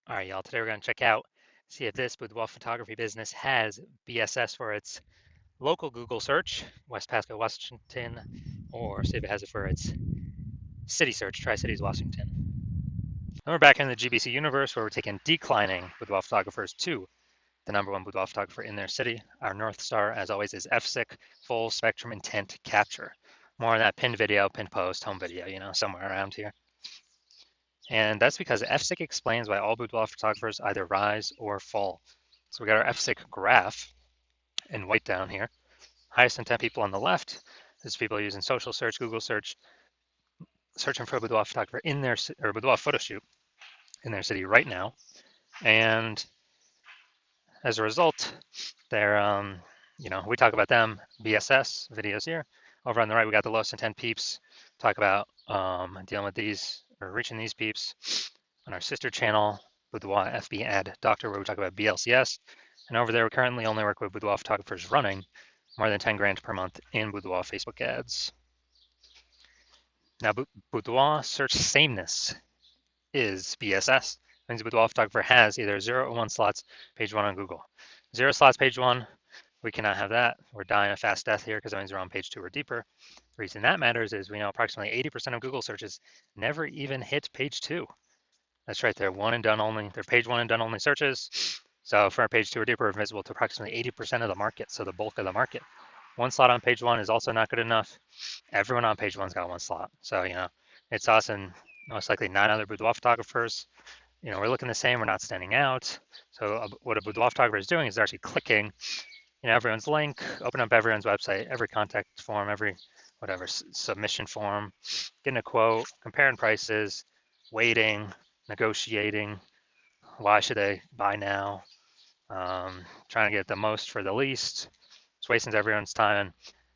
All right, y'all. Today we're going to check out, see if this boudoir photography business has BSS for its local Google search, West Pasco, Washington, or see if it has it for its city search, Tri-Cities, Washington. And we're back in the GBC universe where we're taking declining boudoir photographers to the #1 boudoir photographer in their city. Our North Star, as always, is FSIC, full spectrum intent capture. More on that pinned video, pinned post, home video, somewhere around here. And that's because FSIC explains why all boudoir photographers either rise or fall. So we got our FSIC graph in white down here. Highest intent people on the left is people using social search, Google search, searching for a boudoir photographer in their or boudoir photo shoot in their city right now. And as a result, they're we talk about them BSS videos here. Over on the right, we got the lowest intent peeps. Talk about dealing with these or reaching these peeps on our sister channel, Boudoir FB Ad Doctor, where we talk about BLCS. And over there, we currently only work with boudoir photographers running more than 10 grand per month in boudoir Facebook ads. Now, boudoir search sameness is BSS. It means the boudoir photographer has either 0 or 1 slots, page 1 on Google. 0 slots, page 1, we cannot have that. We're dying a fast death here because that means we're on page 2 or deeper. The reason that matters is we know approximately 80% of Google searches never even hit page 2. That's right, they're one and done only. They're page 1 and done only searches. So for our page 2 or deeper, we're visible to approximately 80% of the market, so the bulk of the market. 1 slot on page 1 is also not good enough. Everyone on page 1's got 1 slot. So, it's us and most likely 9 other boudoir photographers. We're looking the same, we're not standing out. So what a boudoir photographer is doing is they're actually clicking, everyone's link, open up everyone's website, every contact form, every whatever submission form, getting a quote, comparing prices, waiting, negotiating. Why should I buy now? Trying to get the most for the least. It's wasting everyone's time. And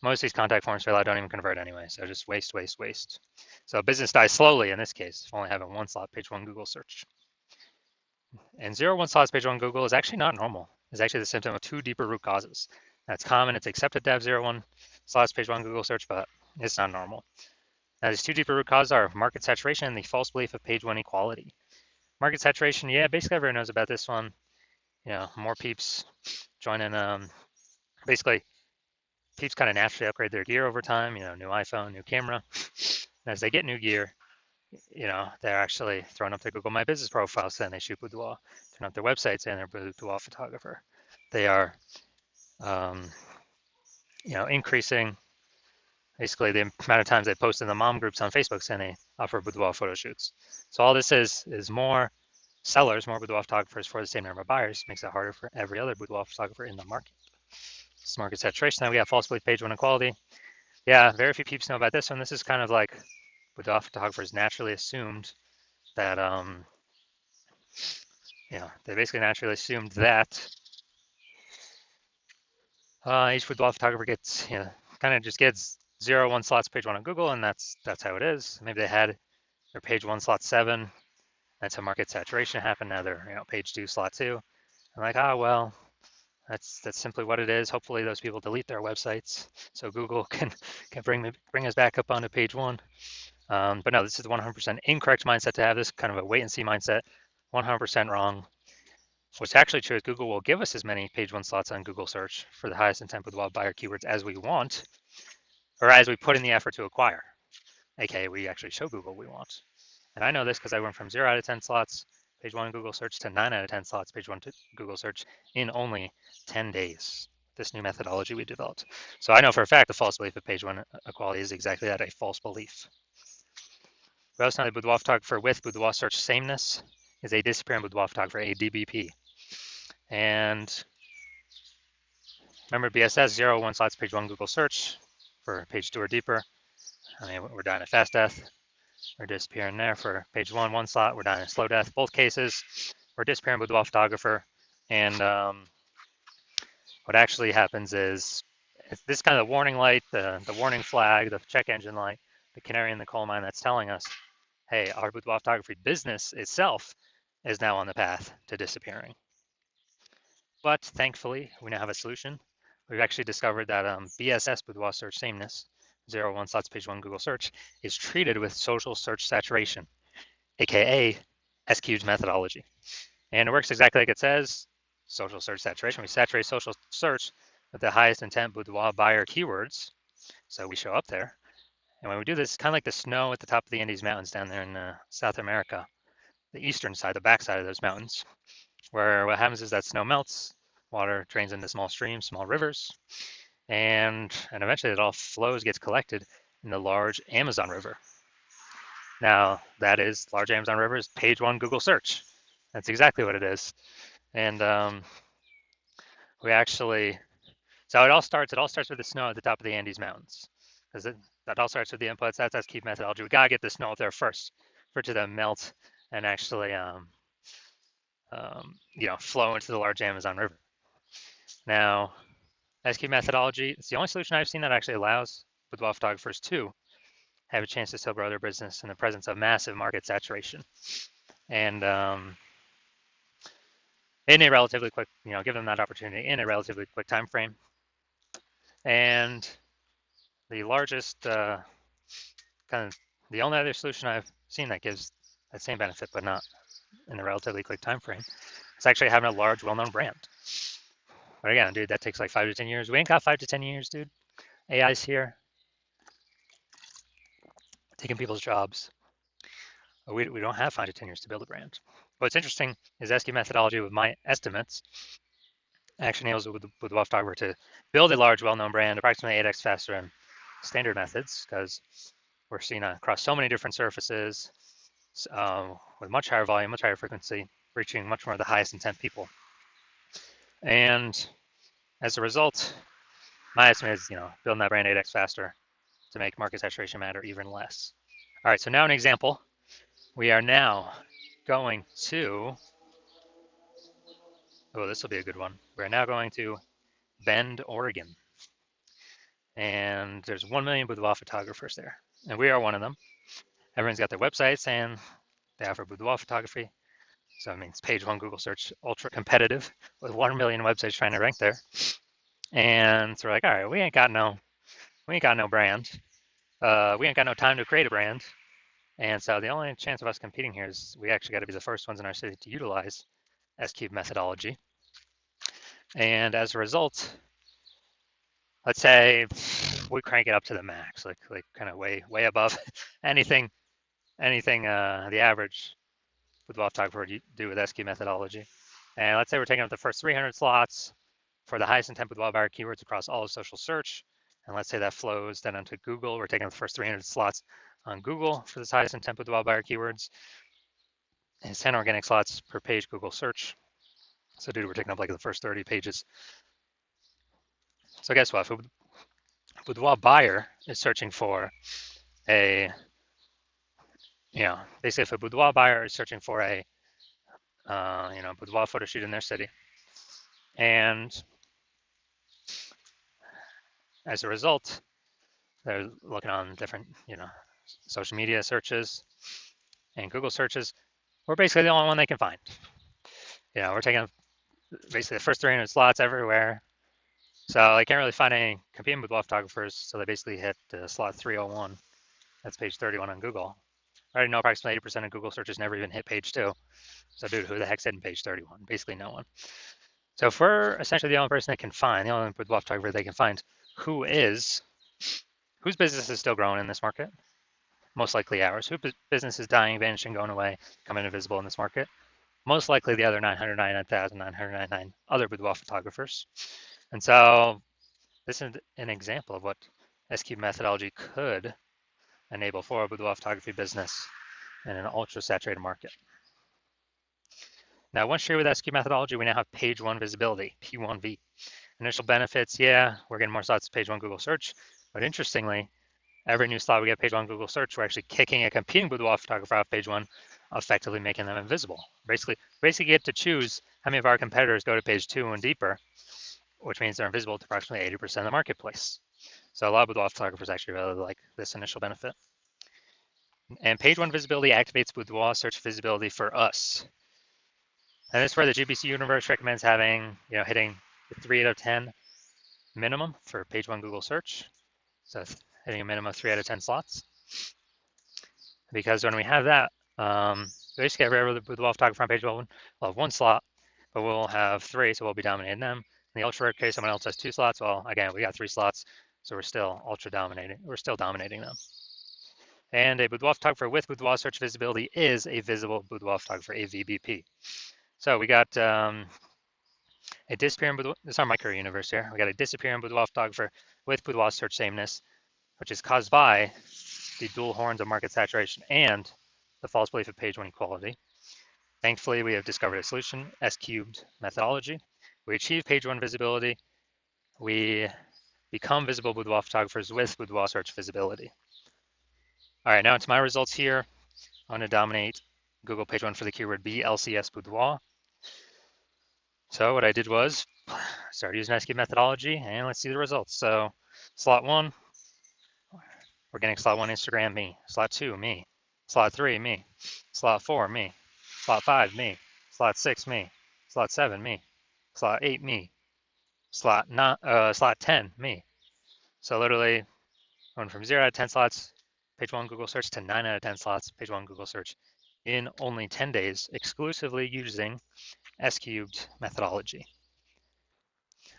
most of these contact forms fill out don't even convert anyway. So just waste, waste, waste. So business dies slowly in this case, only having 1 slot, page 1 Google search. And 0 1 slots, page 1 Google is actually not normal. It's actually the symptom of 2 deeper root causes. That's common. It's accepted to have 0 1 slots, page 1 Google search, but it's not normal. Now, these 2 deeper root causes are market saturation and the false belief of page 1 equality. Market saturation, yeah, basically everyone knows about this one. More peeps joining. Basically, peeps kind of naturally upgrade their gear over time. New iPhone, new camera. And as they get new gear, they're actually throwing up their Google My Business profile saying they shoot boudoir, throwing up their website saying they're a boudoir photographer. They are, increasing basically the amount of times they post in the mom groups on Facebook saying they offer boudoir photo shoots. So all this is more sellers, more boudoir photographers for the same number of buyers, makes it harder for every other boudoir photographer in the market. This market saturation. Then we got false belief page 1 equality. Yeah, very few peeps know about this one. This is kind of like boudoir photographers naturally assumed that, they basically naturally assumed that each boudoir photographer gets, kind of just gets 0 1 slots page 1 on Google, and that's how it is. Maybe they had their page 1 slot 7. That's how market saturation happened. Now they're page 2 slot 2. I'm like, well, that's simply what it is. Hopefully those people delete their websites so Google can bring us back up onto page 1. But no, this is the 100% incorrect mindset to have. This kind of a wait and see mindset. 100% wrong. What's actually true is Google will give us as many page 1 slots on Google search for the highest intent boudoir buyer keywords as we want, or as we put in the effort to acquire. AKA, we actually show Google we want. And I know this because I went from 0 out of 10 slots, page 1 Google search, to 9 out of 10 slots, page 1 to Google search in only 10 days. This new methodology we developed. So I know for a fact the false belief of page 1 equality is exactly that, a false belief. We also know that boudoir photographer with boudoir search sameness is a disappearing boudoir photographer, a DBP. And remember BSS 0 1 slots, page 1 Google search for page 2 or deeper. I mean, we're dying a fast death. We're disappearing there for page 1 1 slot. We're dying a slow death. Both cases, we're disappearing boudoir photographer. And what actually happens is this kind of warning light, the warning flag, the check engine light, the canary in the coal mine that's telling us, hey, our boudoir photography business itself is now on the path to disappearing. But thankfully, we now have a solution. We've actually discovered that BSS boudoir search sameness, 0 1 slots page 1 Google search, is treated with social search saturation, aka SQ's methodology. And it works exactly like it says, social search saturation. We saturate social search with the highest intent boudoir buyer keywords. So we show up there. And when we do this, it's kind of like the snow at the top of the Andes Mountains down there in South America, the eastern side, the backside of those mountains, where what happens is that snow melts, water drains into small streams, small rivers, and eventually it all flows, gets collected in the large Amazon River. Now, that is large Amazon River is page one Google search. That's exactly what it is. And we actually, so it all starts with the snow at the top of the Andes Mountains, because that all starts with the inputs. That's key methodology. We gotta get the snow up there first for it to then melt and actually, flow into the large Amazon River. Now, SQ methodology, it's the only solution I've seen that actually allows boudoir photographers to have a chance to still grow their business in the presence of massive market saturation. And in a relatively quick, give them that opportunity in a relatively quick time frame. And the largest, kind of the only other solution I've seen that gives that same benefit, but not in a relatively quick time frame, is actually having a large, well-known brand. But again, dude, that takes like 5 to 10 years. We ain't got 5 to 10 years, dude. AI's here, taking people's jobs. We don't have 5 to 10 years to build a brand. What's interesting is SQ methodology with my estimates actually enables with the Wolf Dogger to build a large, well-known brand approximately 8x faster than standard methods, because we're seeing across so many different surfaces with much higher volume, much higher frequency, reaching much more of the highest intent people. And as a result, my estimate is, building that brand 8x faster to make market saturation matter even less. All right, so now an example. We are now going to, this will be a good one. We're now going to Bend, Oregon. And there's 1 million boudoir photographers there. And we are one of them. Everyone's got their websites and they offer boudoir photography. So it means page one Google search, ultra competitive with 1 million websites trying to rank there. And so we're like, all right, we ain't got no brand. We ain't got no time to create a brand. And so the only chance of us competing here is we actually got to be the first ones in our city to utilize S-Cube methodology. And as a result, let's say we crank it up to the max, like kind of way above anything the average boudoir photographer would do with S-Cube methodology. And let's say we're taking up the first 300 slots for the highest intent boudoir buyer keywords across all of social search. And let's say that flows then onto Google. We're taking up the first 300 slots on Google for this highest intent boudoir buyer keywords. And 10 organic slots per page Google search. So dude, we're taking up like the first 30 pages. So guess what? If a boudoir buyer is searching for basically if a boudoir buyer is searching for a boudoir photo shoot in their city, and as a result, they're looking on different, social media searches and Google searches, we're basically the only one they can find. We're taking basically the first 300 slots everywhere. So they can't really find any competing boudoir photographers. So they basically hit slot 301. That's page 31 on Google. I already know approximately 80% of Google searches never even hit page 2. So dude, who the heck's hitting page 31? Basically no one. So if we're essentially the only person they can find, the only boudoir photographer they can find, whose business is still growing in this market? Most likely ours. Whose business is dying, vanishing, going away, becoming invisible in this market? Most likely the other 999,999 other boudoir photographers. And so this is an example of what S-Cube methodology could enable for a boudoir photography business in an ultra-saturated market. Now, once you're with S-Cube methodology, we now have page one visibility, P1V. Initial benefits, yeah, we're getting more slots to page one Google search, but interestingly, every new slot we get page one Google search, we're actually kicking a competing boudoir photographer off page one, effectively making them invisible. Basically get to choose how many of our competitors go to page 2 and deeper, which means they're invisible to approximately 80% of the marketplace. So a lot of boudoir photographers actually really like this initial benefit. And page one visibility activates boudoir search visibility for us. And this is where the GBC universe recommends having, hitting the 3 out of 10 minimum for page one Google search. So hitting a minimum of 3 out of 10 slots. Because when we have that, We just get rid of the Boudoir photographer front page. We'll have one slot, but we'll have three, so we'll be dominating them. In the ultra rare case, someone else has two slots. Well, again, we got three slots, so we're still ultra dominating. We're still dominating them. And a Boudoir photographer with Boudoir search visibility is a visible Boudoir photographer, a VBP. So we got a disappearing Boudoir. This is our micro universe here. We got a disappearing Boudoir photographer with Boudoir search sameness, which is caused by the dual horns of market saturation and the false belief of page one equality. Thankfully, we have discovered a solution, S-cubed methodology. We achieve page one visibility. We become visible Boudoir photographers with Boudoir search visibility. All right, now it's my results here. I'm going to dominate Google page one for the keyword BLCS Boudoir. So what I did was start using S-cubed methodology, and let's see the results. So slot one, we're getting slot one Instagram, me. Slot two, me. Slot three, me. Slot four, me. Slot five, me. Slot six, me. Slot seven, me. Slot eight, me. Slot 10, me. So literally going from 0 out of 10 slots, page one Google search, to 9 out of 10 slots, page one Google search in only 10 days, exclusively using S-cubed methodology.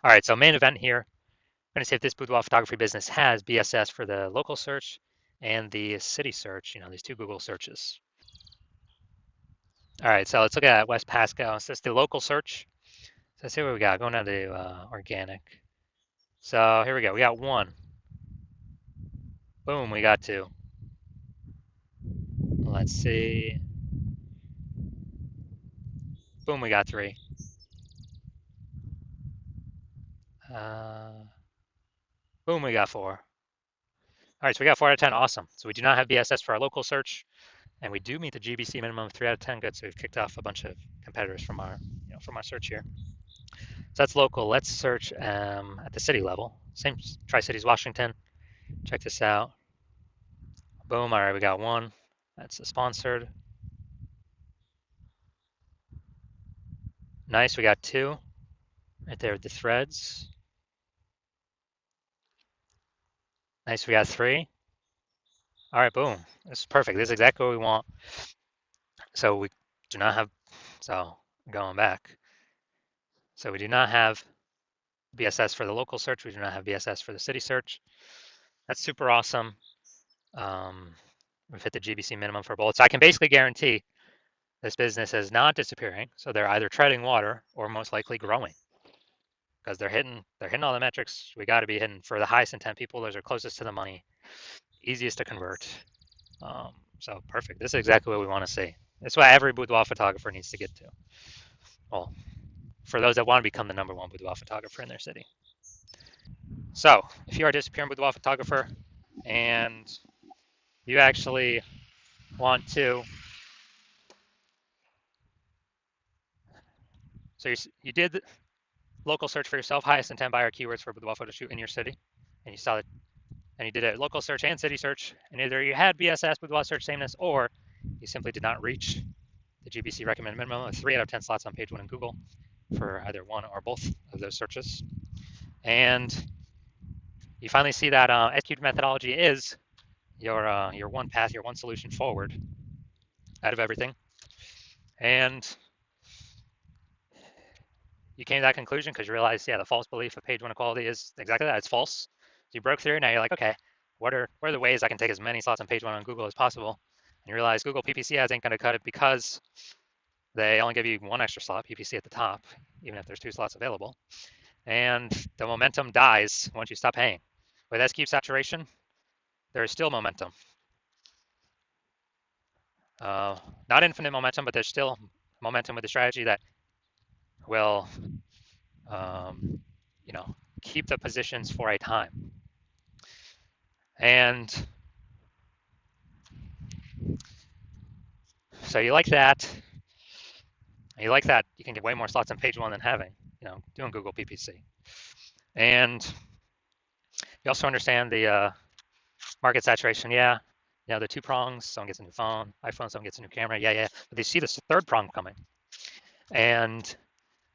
All right, so main event here. I'm going to see if this boudoir photography business has BSS for the local search and the city search, these two Google searches. All right, so let's look at West Pasco. So that's the local search. So let's see what we got. Going down to organic. So here we go. We got one. Boom, we got two. Let's see. Boom, we got three. Boom, we got four. All right, so we got 4 out of 10. Awesome. So we do not have BSS for our local search, and we do meet the GBC minimum of 3 out of 10. Good. So we've kicked off a bunch of competitors from our, from our search here. So that's local. Let's search at the city level. Same Tri-Cities, Washington. Check this out. Boom. All right, we got one. That's a sponsored. Nice. We got two right there with the threads. Nice. We got three. All right, boom. This is perfect. This is exactly what we want. So we do not have, so going back. So we do not have BSS for the local search. We do not have BSS for the city search. That's super awesome. We've hit the GBC minimum for both. So I can basically guarantee this business is not disappearing. So they're either treading water or most likely growing, because they're hitting all the metrics we got to be hitting. For the highest intent people, those are closest to the money, easiest to convert. So perfect. This is exactly what we want to see. That's what every boudoir photographer needs to get to. Well, for those that want to become the number one boudoir photographer in their city. So if you are a disappearing boudoir photographer and you actually want to, so you did local search for yourself, highest intent buyer keywords for boudoir photo shoot in your city, and you saw it, and you did a local search and city search, and either you had BSS boudoir search sameness, or you simply did not reach the GBC recommended minimum of 3 out of 10 slots on page one in Google for either one or both of those searches. And you finally see that S-cubed methodology is your one path, your one solution forward out of everything. And you came to that conclusion because you realized, yeah, the false belief of page one equality is exactly that. It's false. So you broke through. Now you're like, okay, what are the ways I can take as many slots on page one on Google as possible? And you realize Google PPC ads ain't going to cut it, because they only give you one extra slot, PPC at the top, even if there's two slots available. And the momentum dies once you stop paying. With S-cube saturation, there is still momentum. Not infinite momentum, but there's still momentum with the strategy that will, keep the positions for a time. And so you like that. You like that you can get way more slots on page one than having, doing Google PPC. And you also understand the market saturation. Yeah, the two prongs. Someone gets a new phone, iPhone, someone gets a new camera. Yeah. But they see this third prong coming. And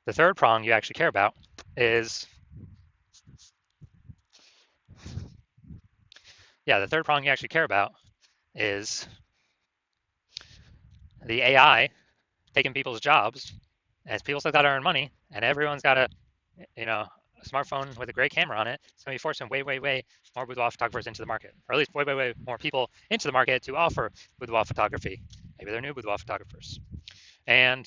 the third prong you actually care about is, the third prong you actually care about is the AI taking people's jobs, as people still got to earn money, and everyone's got a smartphone with a great camera on it. It's going to be forcing way more boudoir photographers into the market, or at least way more people into the market to offer boudoir photography. Maybe they're new boudoir photographers. And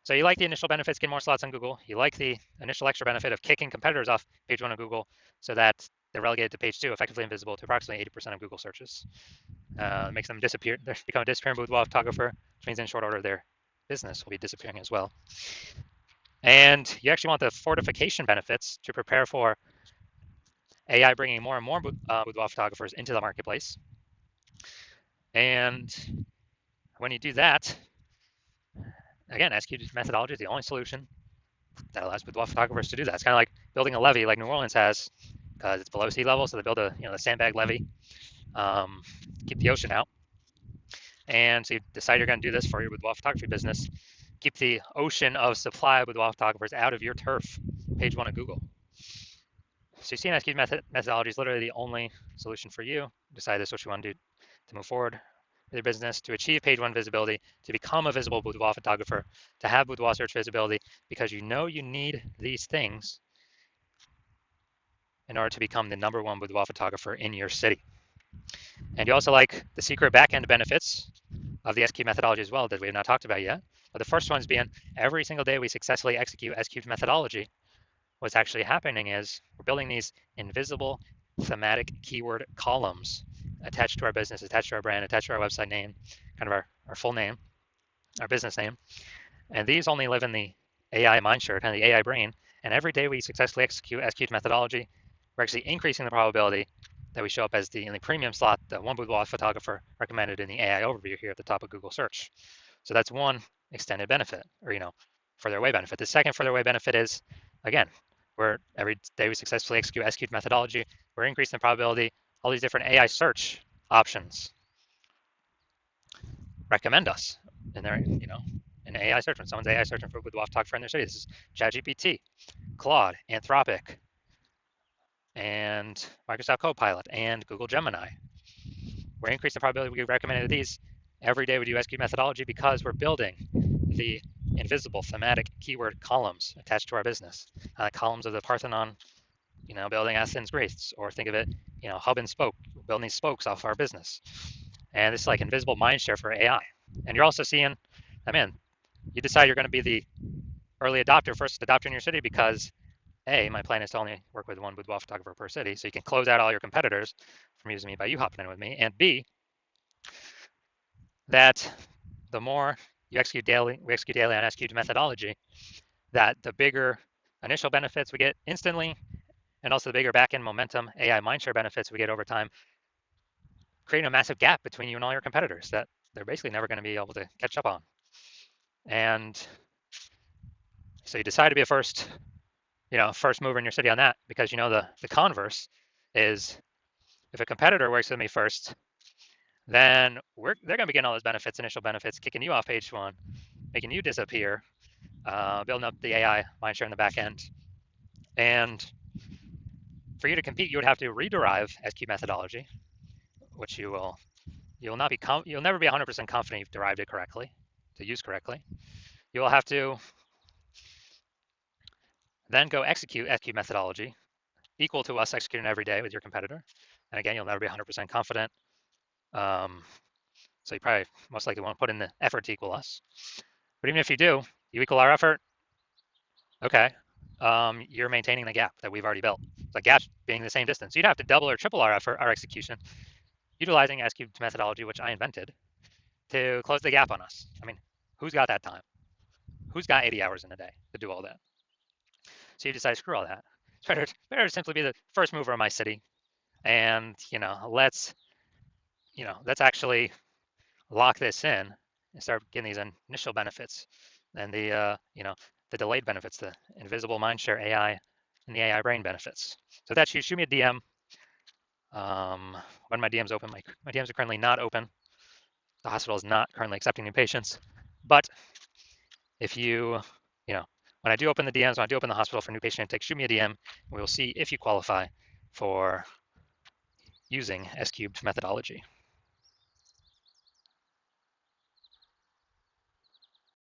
so you like the initial benefits, getting more slots on Google. You like the initial extra benefit of kicking competitors off page one of Google so that they're relegated to page two, effectively invisible to approximately 80% of Google searches. Makes them disappear. They become a disappearing boudoir photographer, which means in short order their business will be disappearing as well. And you actually want the fortification benefits to prepare for AI bringing more and more boudoir photographers into the marketplace. And when you do that, again, SQ methodology is the only solution that allows boudoir photographers to do that. It's kind of like building a levee like New Orleans has, because it's below sea level, so they build the sandbag levee, keep the ocean out. And so you decide you're going to do this for your boudoir photography business. Keep the ocean of supply of boudoir photographers out of your turf, page one of Google. So you see, SQ methodology is literally the only solution for you. Decide this is what you want to do to move forward with your business, to achieve page one visibility, to become a visible boudoir photographer, to have boudoir search visibility, because you know you need these things in order to become the number one boudoir photographer in your city. And you also like the secret backend benefits of the SQ methodology as well that we have not talked about yet. But the first one's being every single day we successfully execute SQ methodology, what's actually happening is we're building these invisible thematic keyword columns attached to our business, attached to our brand, attached to our website name, kind of our full name, our business name. And these only live in the AI mindshare, kind of the AI brain. And every day we successfully execute methodology, we're actually increasing the probability that we show up as in the premium slot, the one boudoir photographer recommended in the AI overview here at the top of Google search. So that's one extended benefit, or further away benefit. The second further away benefit is, again, where every day we successfully execute methodology, we're increasing the probability all these different AI search options recommend us in their, in AI search. When someone's AI searching for boudoir photographer in their city, this is ChatGPT, Claude, Anthropic, and Microsoft Copilot, and Google Gemini. We're increasing the probability we get recommended these every day we do SQ methodology because we're building the invisible thematic keyword columns attached to our business. Columns of the Parthenon, building Athens Greece, or think of it, hub and spoke, building these spokes off our business. And this is like invisible mindshare for AI. And you're also seeing, you decide you're going to be the early adopter, first adopter in your city because A, my plan is to only work with one boudoir photographer per city, so you can close out all your competitors from using me by you hopping in with me. And B, that the more we execute daily on SQ methodology, that the bigger initial benefits we get instantly, and also the bigger back-end momentum, AI mindshare benefits we get over time, creating a massive gap between you and all your competitors that they're basically never going to be able to catch up on. And so you decide to be a first mover in your city on that, because the converse is if a competitor works with me first, then they're going to be getting all those benefits, initial benefits, kicking you off page one, making you disappear, building up the AI mindshare in the back end. And for you to compete, you would have to rederive SQ methodology, which you'll never be 100% confident you've derived it correctly, to use correctly. You will have to then go execute SQ methodology equal to us executing every day with your competitor. And again, you'll never be 100% confident. So you probably most likely won't put in the effort to equal us. But even if you do, you equal our effort, okay, you're maintaining the gap that we've already built. The gap being the same distance. You'd have to double or triple our effort, our execution, utilizing SQ methodology, which I invented, to close the gap on us. Who's got that time? Who's got 80 hours in a day to do all that? So you decide, screw all that. It's better to simply be the first mover in my city, and let's actually lock this in and start getting these initial benefits and the delayed benefits, the invisible mindshare AI and the AI brain benefits. So that's you. Shoot me a DM. When my DM's open, my DMs are currently not open. The hospital is not currently accepting new patients. But if when I do open the DMs, when I do open the hospital for new patient intake, shoot me a DM, and we will see if you qualify for using S-cubed methodology.